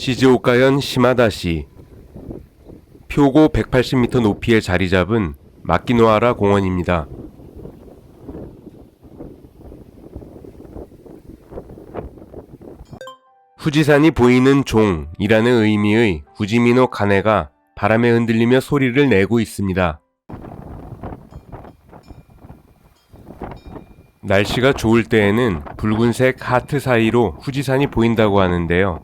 시즈오카현 시마다시 표고 180m 높이에 자리 잡은 마키노하라 공원입니다. 후지산이 보이는 종이라는 의미의 후지미노 가네가 바람에 흔들리며 소리를 내고 있습니다. 날씨가 좋을 때에는 붉은색 하트 사이로 후지산이 보인다고 하는데요.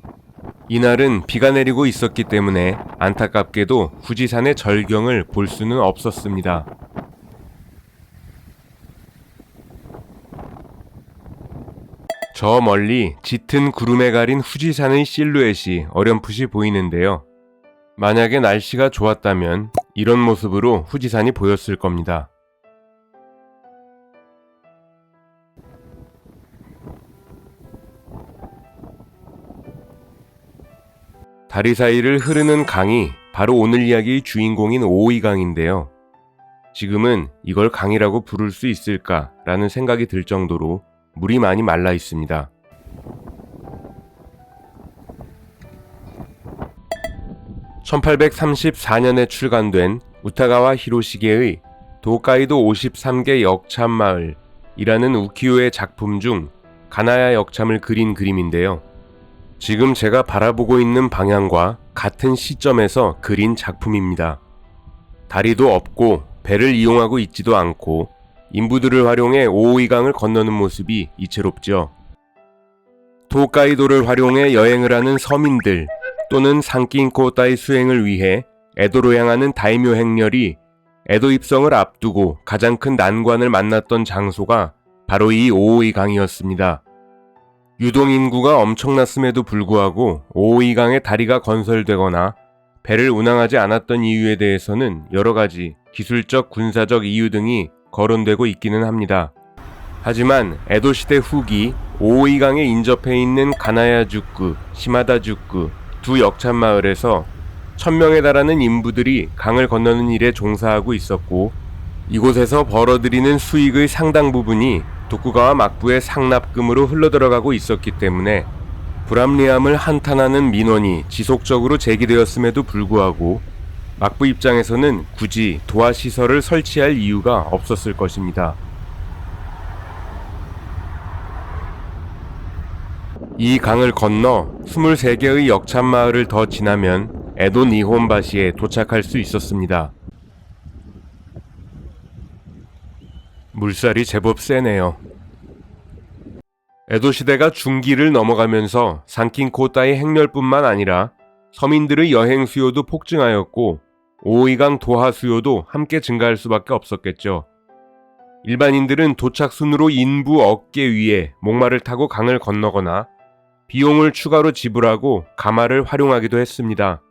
이날은 비가 내리고 있었기 때문에 안타깝게도 후지산의 절경을 볼 수는 없었습니다. 저 멀리 짙은 구름에 가린 후지산의 실루엣이 어렴풋이 보이는데요. 만약에 날씨가 좋았다면 이런 모습으로 후지산이 보였을 겁니다. 다리 사이를 흐르는 강이 바로 오늘 이야기의 주인공인 오오이강인데요. 지금은 이걸 강이라고 부를 수 있을까라는 생각이 들 정도로 물이 많이 말라 있습니다. (1834년에) 출간된 우타가와 히로시게의 도카이도 53개 역참마을이라는 우키요의 작품 중 가나야 역참을 그린 그림인데요. 지금 제가 바라보고 있는 방향과 같은 시점에서 그린 작품입니다. 다리도 없고 배를 이용하고 있지도 않고 인부들을 활용해 오오이강을 건너는 모습이 이채롭죠. 도카이도를 활용해 여행을 하는 서민들 또는 산kin코타의 수행을 위해 에도로 향하는 다이묘 행렬이 에도 입성을 앞두고 가장 큰 난관을 만났던 장소가 바로 이 오오이강이었습니다. 유동인구가 엄청났음에도 불구하고 오오이강에 다리가 건설되거나 배를 운항하지 않았던 이유에 대해서는 여러가지 기술적, 군사적 이유 등이 거론되고 있기는 합니다. 하지만 에도시대 후기 오오이강에 인접해 있는 가나야주쿠, 시마다주쿠 두 역참마을에서 1000명에 달하는 인부들이 강을 건너는 일에 종사하고 있었고, 이곳에서 벌어들이는 수익의 상당 부분이 도쿠가와 막부의 상납금으로 흘러들어가고 있었기 때문에 불합리함을 한탄하는 민원이 지속적으로 제기되었음에도 불구하고 막부 입장에서는 굳이 도하 시설을 설치할 이유가 없었을 것입니다. 이 강을 건너 23개의 역참마을을 더 지나면 에도 니혼바시에 도착할 수 있었습니다. 물살이 제법 세네요. 에도 시대가 중기를 넘어가면서 산킨코타의 행렬뿐만 아니라 서민들의 여행 수요도 폭증하였고 오오이강 도하 수요도 함께 증가할 수밖에 없었겠죠. 일반인들은 도착 순으로 인부 어깨 위에 목마를 타고 강을 건너거나 비용을 추가로 지불하고 가마를 활용하기도 했습니다.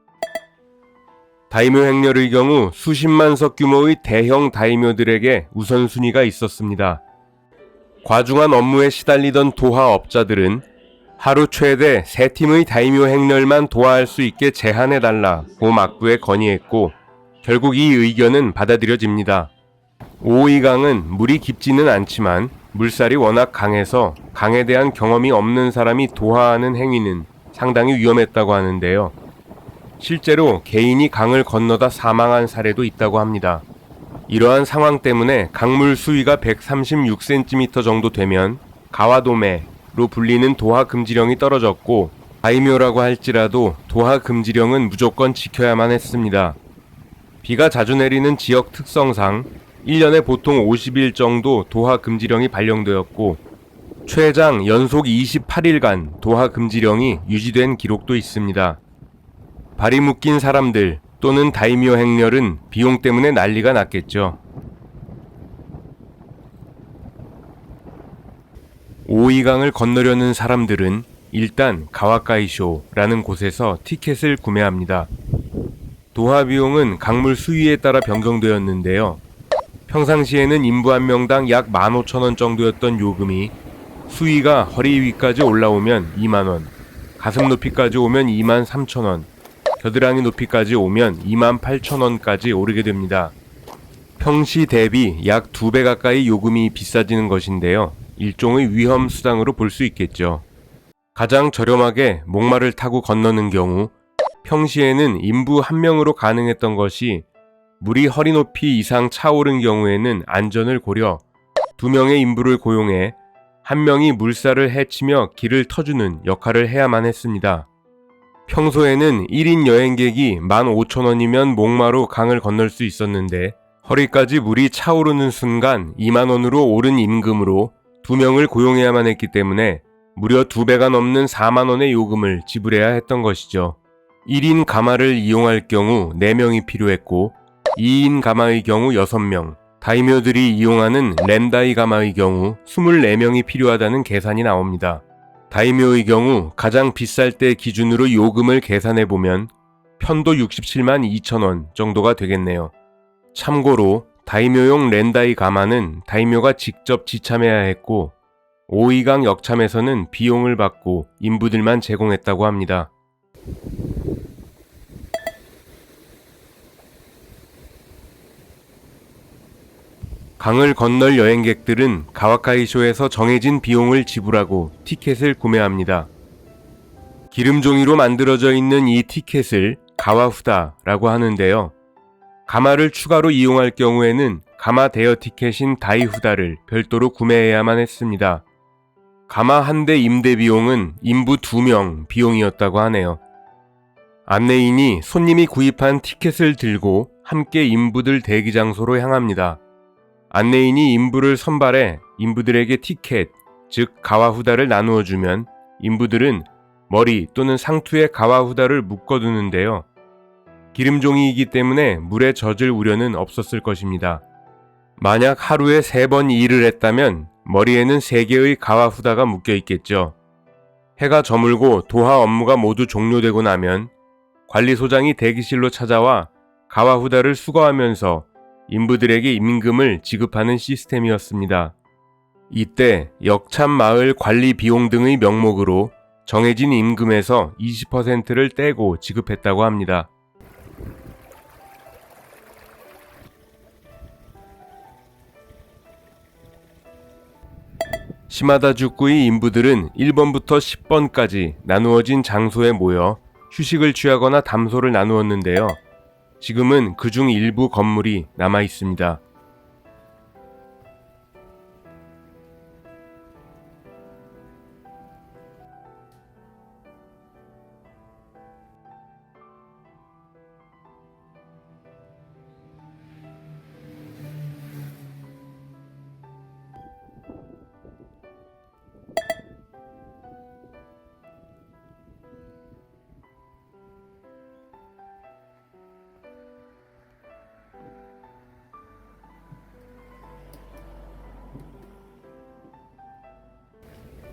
다이묘 행렬의 경우 수십만 석 규모의 대형 다이묘들에게 우선순위가 있었습니다. 과중한 업무에 시달리던 도하업자들은 하루 최대 3팀의 다이묘 행렬만 도하할 수 있게 제한해달라고 막부에 건의했고, 결국 이 의견은 받아들여집니다. 오오이강은 물이 깊지는 않지만 물살이 워낙 강해서 강에 대한 경험이 없는 사람이 도하하는 행위는 상당히 위험했다고 하는데요. 실제로 개인이 강을 건너다 사망한 사례도 있다고 합니다. 이러한 상황 때문에 강물 수위가 136cm 정도 되면 가와도메로 불리는 도하 금지령이 떨어졌고, 다이묘라고 할지라도 도하 금지령은 무조건 지켜야만 했습니다. 비가 자주 내리는 지역 특성상 1년에 보통 50일 정도 도하 금지령이 발령되었고, 최장 연속 28일간 도하 금지령이 유지된 기록도 있습니다. 발이 묶인 사람들 또는 다이묘 행렬은 비용 때문에 난리가 났겠죠. 오오이강을 건너려는 사람들은 일단 가와카이쇼라는 곳에서 티켓을 구매합니다. 도하 비용은 강물 수위에 따라 변경되었는데요. 평상시에는 인부 한 명당 약 15,000원 정도였던 요금이 수위가 허리 위까지 올라오면 2만원, 가슴 높이까지 오면 23,000원, 겨드랑이 높이까지 오면 28,000원까지 오르게 됩니다. 평시 대비 약 2배 가까이 요금이 비싸지는 것인데요. 일종의 위험 수당으로 볼 수 있겠죠. 가장 저렴하게 목마를 타고 건너는 경우 평시에는 인부 한 명으로 가능했던 것이 물이 허리 높이 이상 차오른 경우에는 안전을 고려 2명의 인부를 고용해 한 명이 물살을 헤치며 길을 터주는 역할을 해야만 했습니다. 평소에는 1인 여행객이 15,000원이면 목마로 강을 건널 수 있었는데 허리까지 물이 차오르는 순간 20,000원으로 오른 임금으로 2명을 고용해야만 했기 때문에 무려 2배가 넘는 40,000원의 요금을 지불해야 했던 것이죠. 1인 가마를 이용할 경우 4명이 필요했고 2인 가마의 경우 6명, 다이묘들이 이용하는 렌다이 가마의 경우 24명이 필요하다는 계산이 나옵니다. 다이묘의 경우 가장 비쌀 때 기준으로 요금을 계산해보면 편도 67만 2천원 정도가 되겠네요. 참고로 다이묘용 렌다이 가마는 다이묘가 직접 지참해야 했고 오이강 역참에서는 비용을 받고 인부들만 제공했다고 합니다. 강을 건널 여행객들은 가와카이쇼에서 정해진 비용을 지불하고 티켓을 구매합니다. 기름종이로 만들어져 있는 이 티켓을 가와후다라고 하는데요. 가마를 추가로 이용할 경우에는 가마 대여 티켓인 다이후다를 별도로 구매해야만 했습니다. 가마 한 대 임대 비용은 인부 2명 비용이었다고 하네요. 안내인이 손님이 구입한 티켓을 들고 함께 인부들 대기 장소로 향합니다. 안내인이 인부를 선발해 인부들에게 티켓, 즉 가와후다를 나누어 주면 인부들은 머리 또는 상투에 가와후다를 묶어두는데요. 기름종이이기 때문에 물에 젖을 우려는 없었을 것입니다. 만약 하루에 3번 일을 했다면 머리에는 3개의 가와후다가 묶여 있겠죠. 해가 저물고 도하 업무가 모두 종료되고 나면 관리소장이 대기실로 찾아와 가와후다를 수거하면서 인부들에게 임금을 지급하는 시스템이었습니다. 이때 역참 마을 관리 비용 등의 명목으로 정해진 임금에서 20%를 떼고 지급했다고 합니다. 시마다주쿠의 인부들은 1번부터 10번까지 나누어진 장소에 모여 휴식을 취하거나 담소를 나누었는데요. 지금은 그중 일부 건물이 남아 있습니다.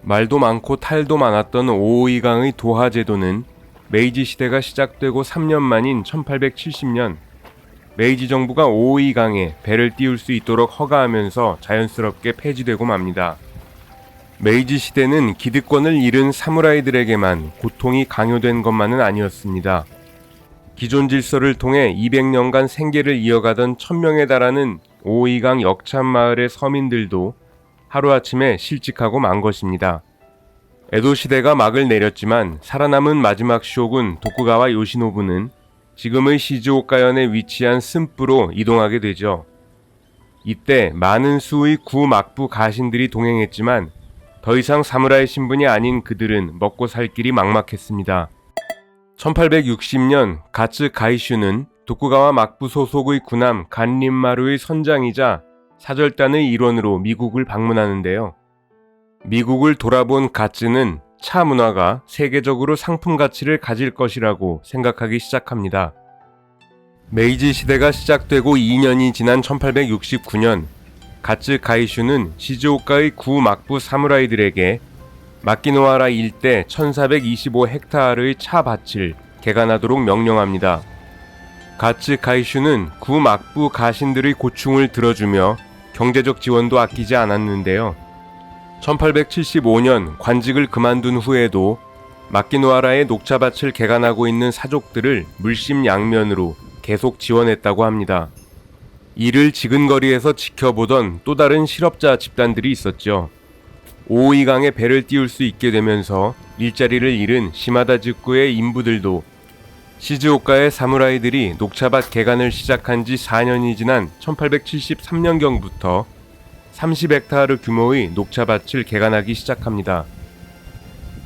말도 많고 탈도 많았던 오오이강의 도하 제도는 메이지 시대가 시작되고 3년 만인 1870년 메이지 정부가 오오이강에 배를 띄울 수 있도록 허가하면서 자연스럽게 폐지되고 맙니다. 메이지 시대는 기득권을 잃은 사무라이들에게만 고통이 강요된 것만은 아니었습니다. 기존 질서를 통해 200년간 생계를 이어가던 1000명에 달하는 오오이강 역참 마을의 서민들도 하루아침에 실직하고 만 것입니다. 에도 시대가 막을 내렸지만 살아남은 마지막 쇼군 도쿠가와 요시노부는 지금의 시즈오카현에 위치한 쓴뿌로 이동하게 되죠. 이때 많은 수의 구막부 가신들이 동행했지만 더 이상 사무라이 신분이 아닌 그들은 먹고 살 길이 막막했습니다. 1860년 가츠 가이슈는 도쿠가와 막부 소속의 군함 간린마루의 선장이자 사절단의 일원으로 미국을 방문하는데요. 미국을 돌아본 가츠는 차 문화가 세계적으로 상품 가치를 가질 것이라고 생각하기 시작합니다. 메이지 시대가 시작되고 2년이 지난 1869년 가츠 가이슈는 시즈오카의 구막부 사무라이들에게 마키노하라 일대 1425헥타르의 차밭을 개간하도록 명령합니다. 가츠 가이슈는 구막부 가신들의 고충을 들어주며 경제적 지원도 아끼지 않았는데요. 1875년 관직을 그만둔 후에도 마키노하라의 녹차밭을 개간하고 있는 사족들을 물심양면으로 계속 지원했다고 합니다. 이를 지근거리에서 지켜보던 또 다른 실업자 집단들이 있었죠. 오오이강에 배를 띄울 수 있게 되면서 일자리를 잃은 시마다즈쿠의 인부들도 시즈오카의 사무라이들이 녹차밭 개간을 시작한 지 4년이 지난 1873년경부터 30헥타르 규모의 녹차밭을 개간하기 시작합니다.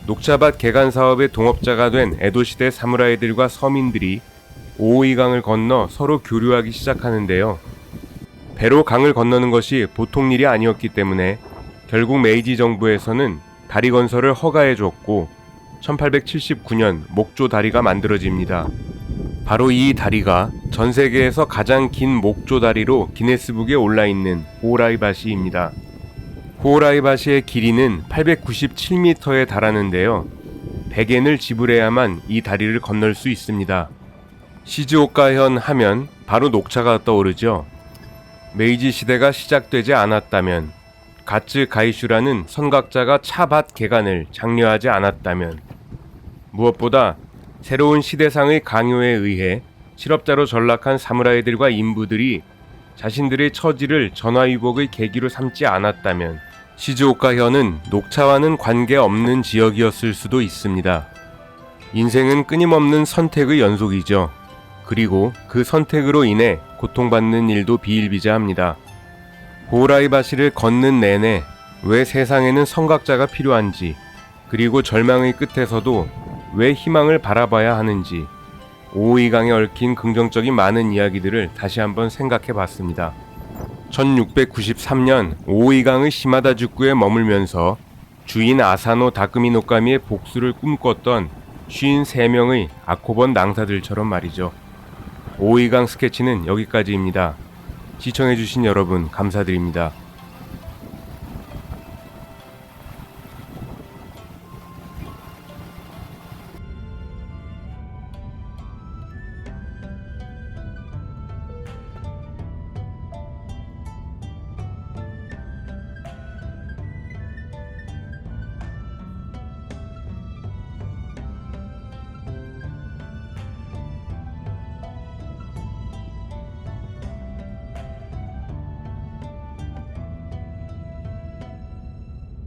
녹차밭 개간 사업의 동업자가 된 에도시대 사무라이들과 서민들이 오오이강을 건너 서로 교류하기 시작하는데요. 배로 강을 건너는 것이 보통 일이 아니었기 때문에 결국 메이지 정부에서는 다리 건설을 허가해 줬고 1879년 목조 다리가 만들어집니다. 바로 이 다리가 전 세계에서 가장 긴 목조 다리로 기네스북에 올라있는 호라이바시입니다. 호라이바시의 길이는 897m에 달하는데요. 100엔을 지불해야만 이 다리를 건널 수 있습니다. 시즈오카현 하면 바로 녹차가 떠오르죠. 메이지 시대가 시작되지 않았다면, 가츠 가이슈라는 선각자가 차밭 개간을 장려하지 않았다면, 무엇보다 새로운 시대상의 강요에 의해 실업자로 전락한 사무라이들과 인부들이 자신들의 처지를 전화위복의 계기로 삼지 않았다면 시즈오카현은 녹차와는 관계없는 지역이었을 수도 있습니다. 인생은 끊임없는 선택의 연속이죠. 그리고 그 선택으로 인해 고통받는 일도 비일비재합니다. 호라이바시를 걷는 내내 왜 세상에는 선각자가 필요한지, 그리고 절망의 끝에서도 왜 희망을 바라봐야 하는지 오오이강에 얽힌 긍정적인 많은 이야기들을 다시 한번 생각해 봤습니다. 1693년 오오이강의 시마다즈쿠에 머물면서 주인 아사노 다크미노카미의 복수를 꿈꿨던 53명의 아코본 낭사들처럼 말이죠. 오오이강 스케치는 여기까지입니다. 시청해주신 여러분 감사드립니다.